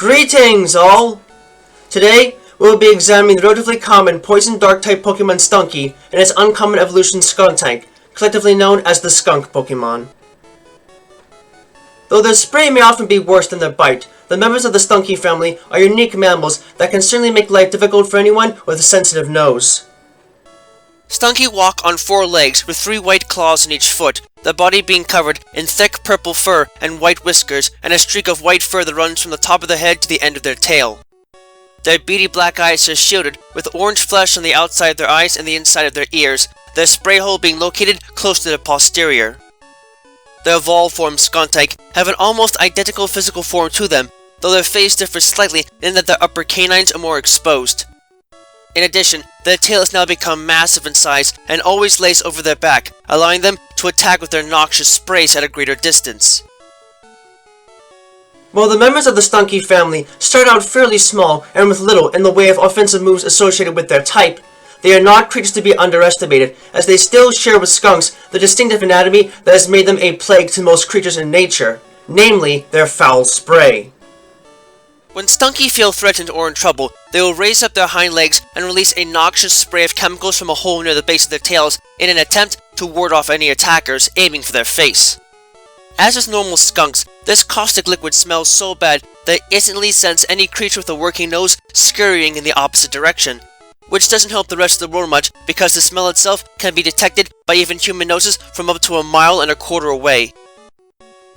Greetings, all! Today, we will be examining the relatively common Poison Dark-type Pokemon Stunky and its uncommon evolution Skuntank, collectively known as the Skunk Pokémon. Though their spray may often be worse than their bite, the members of the Stunky family are unique mammals that can certainly make life difficult for anyone with a sensitive nose. Stunky walk on 4 legs with 3 white claws on each foot, the body being covered in thick purple fur and white whiskers, and a streak of white fur that runs from the top of the head to the end of their tail. Their beady black eyes are shielded with orange flesh on the outside of their eyes and the inside of their ears, their spray hole being located close to the posterior. The evolved form Skuntank have an almost identical physical form to them, though their face differs slightly in that their upper canines are more exposed. In addition, their tail has now become massive in size and always lays over their back, allowing them to attack with their noxious sprays at a greater distance. While the members of the Stunky family start out fairly small and with little in the way of offensive moves associated with their type, they are not creatures to be underestimated, as they still share with skunks the distinctive anatomy that has made them a plague to most creatures in nature, namely their foul spray. When Stunky feel threatened or in trouble, they will raise up their hind legs and release a noxious spray of chemicals from a hole near the base of their tails in an attempt to ward off any attackers aiming for their face. As with normal skunks, this caustic liquid smells so bad that it instantly sends any creature with a working nose scurrying in the opposite direction, which doesn't help the rest of the world much because the smell itself can be detected by even human noses from up to 1.25 miles away.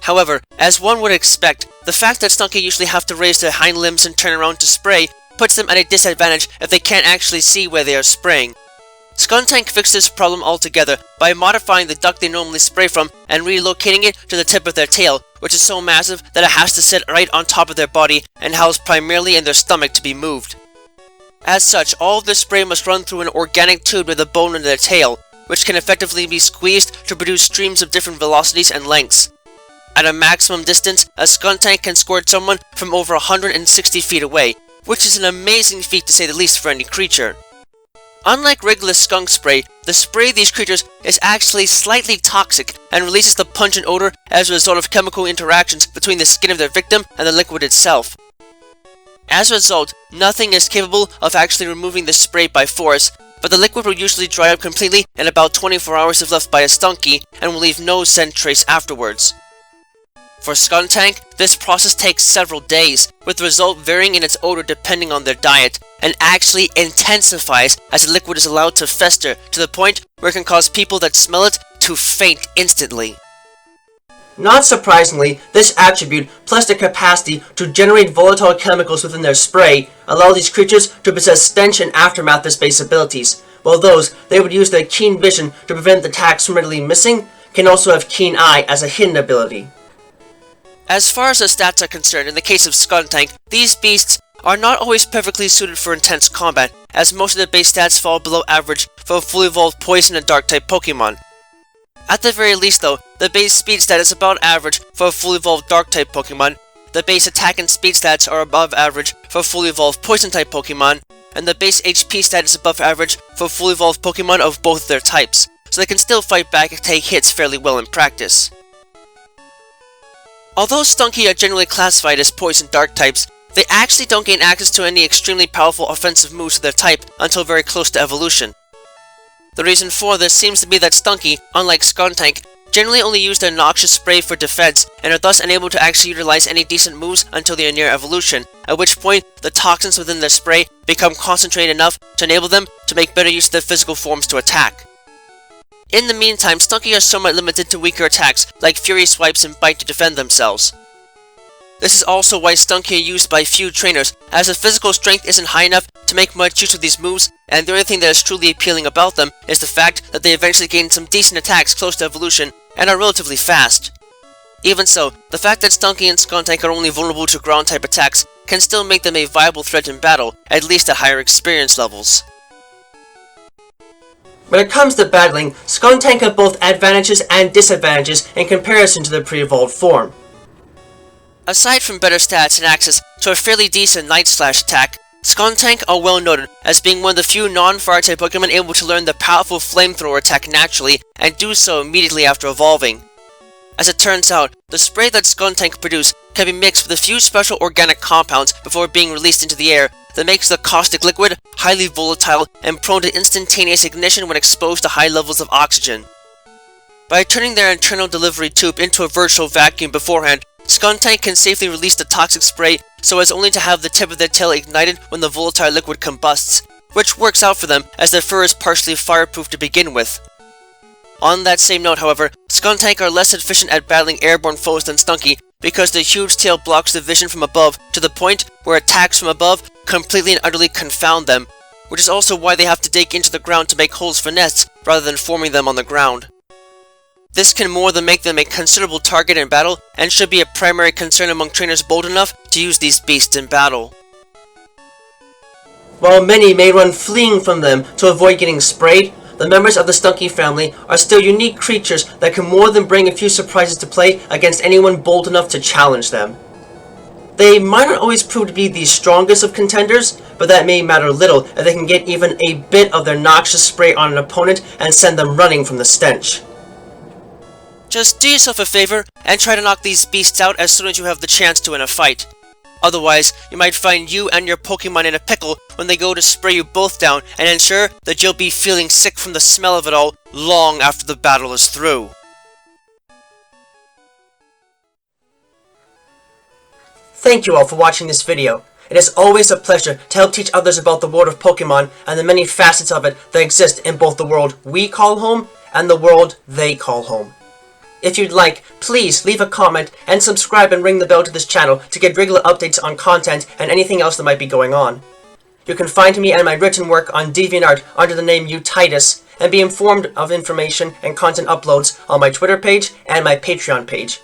However, as one would expect, the fact that Stunky usually have to raise their hind limbs and turn around to spray puts them at a disadvantage if they can't actually see where they are spraying. Skuntank fixed this problem altogether by modifying the duct they normally spray from and relocating it to the tip of their tail, which is so massive that it has to sit right on top of their body and housed primarily in their stomach to be moved. As such, all of their spray must run through an organic tube near the bone in their tail, which can effectively be squeezed to produce streams of different velocities and lengths. At a maximum distance, a Skuntank can squirt someone from over 160 feet away, which is an amazing feat to say the least for any creature. Unlike regular skunk spray, the spray of these creatures is actually slightly toxic and releases the pungent odor as a result of chemical interactions between the skin of their victim and the liquid itself. As a result, nothing is capable of actually removing the spray by force, but the liquid will usually dry up completely in about 24 hours if left by a Stunky and will leave no scent trace afterwards. For Skuntank, this process takes several days, with the result varying in its odor depending on their diet, and actually intensifies as the liquid is allowed to fester to the point where it can cause people that smell it to faint instantly. Not surprisingly, this attribute, plus their capacity to generate volatile chemicals within their spray, allow these creatures to possess stench and aftermath-based abilities, while those they would use their keen vision to prevent attacks from readily missing can also have keen eye as a hidden ability. As far as the stats are concerned, in the case of Skuntank, these beasts are not always perfectly suited for intense combat, as most of their base stats fall below average for a fully evolved Poison and Dark-type Pokemon. At the very least though, the base speed stat is about average for a fully evolved Dark-type Pokemon, the base attack and speed stats are above average for a fully evolved Poison-type Pokemon, and the base HP stat is above average for a fully evolved Pokemon of both their types, so they can still fight back and take hits fairly well in practice. Although Stunky are generally classified as Poison Dark types, they actually don't gain access to any extremely powerful offensive moves of their type until very close to evolution. The reason for this seems to be that Stunky, unlike Skuntank, generally only use their noxious spray for defense and are thus unable to actually utilize any decent moves until they are near evolution, at which point the toxins within their spray become concentrated enough to enable them to make better use of their physical forms to attack. In the meantime, Stunky are somewhat limited to weaker attacks like Fury Swipes and Bite to defend themselves. This is also why Stunky are used by few trainers, as the physical strength isn't high enough to make much use of these moves, and the only thing that is truly appealing about them is the fact that they eventually gain some decent attacks close to evolution and are relatively fast. Even so, the fact that Stunky and Skuntank are only vulnerable to ground-type attacks can still make them a viable threat in battle, at least at higher experience levels. When it comes to battling, Skuntank have both advantages and disadvantages in comparison to their pre-evolved form. Aside from better stats and access to a fairly decent Night Slash attack, Skuntank are well noted as being one of the few non-fire type Pokemon able to learn the powerful Flamethrower attack naturally and do so immediately after evolving. As it turns out, the spray that Skuntank produce can be mixed with a few special organic compounds before being released into the air that makes the caustic liquid highly volatile and prone to instantaneous ignition when exposed to high levels of oxygen. By turning their internal delivery tube into a virtual vacuum beforehand, Skuntank can safely release the toxic spray so as only to have the tip of their tail ignited when the volatile liquid combusts, which works out for them as their fur is partially fireproof to begin with. On that same note, however, Skuntank are less efficient at battling airborne foes than Stunky because the huge tail blocks the vision from above to the point where attacks from above completely and utterly confound them, which is also why they have to dig into the ground to make holes for nests rather than forming them on the ground. This can more than make them a considerable target in battle and should be a primary concern among trainers bold enough to use these beasts in battle. While many may run fleeing from them to avoid getting sprayed, the members of the Stunky family are still unique creatures that can more than bring a few surprises to play against anyone bold enough to challenge them. They might not always prove to be the strongest of contenders, but that may matter little if they can get even a bit of their noxious spray on an opponent and send them running from the stench. Just do yourself a favor and try to knock these beasts out as soon as you have the chance to in a fight. Otherwise, you might find you and your Pokemon in a pickle when they go to spray you both down and ensure that you'll be feeling sick from the smell of it all long after the battle is through. Thank you all for watching this video. It is always a pleasure to help teach others about the world of Pokemon and the many facets of it that exist in both the world we call home and the world they call home. If you'd like, please leave a comment and subscribe and ring the bell to this channel to get regular updates on content and anything else that might be going on. You can find me and my written work on DeviantArt under the name Utitus and be informed of information and content uploads on my Twitter page and my Patreon page.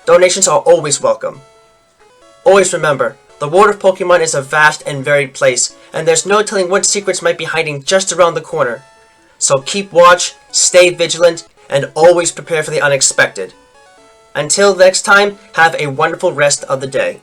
Donations are always welcome. Always remember, the world of Pokemon is a vast and varied place, and there's no telling what secrets might be hiding just around the corner. So keep watch, stay vigilant, and always prepare for the unexpected. Until next time, have a wonderful rest of the day.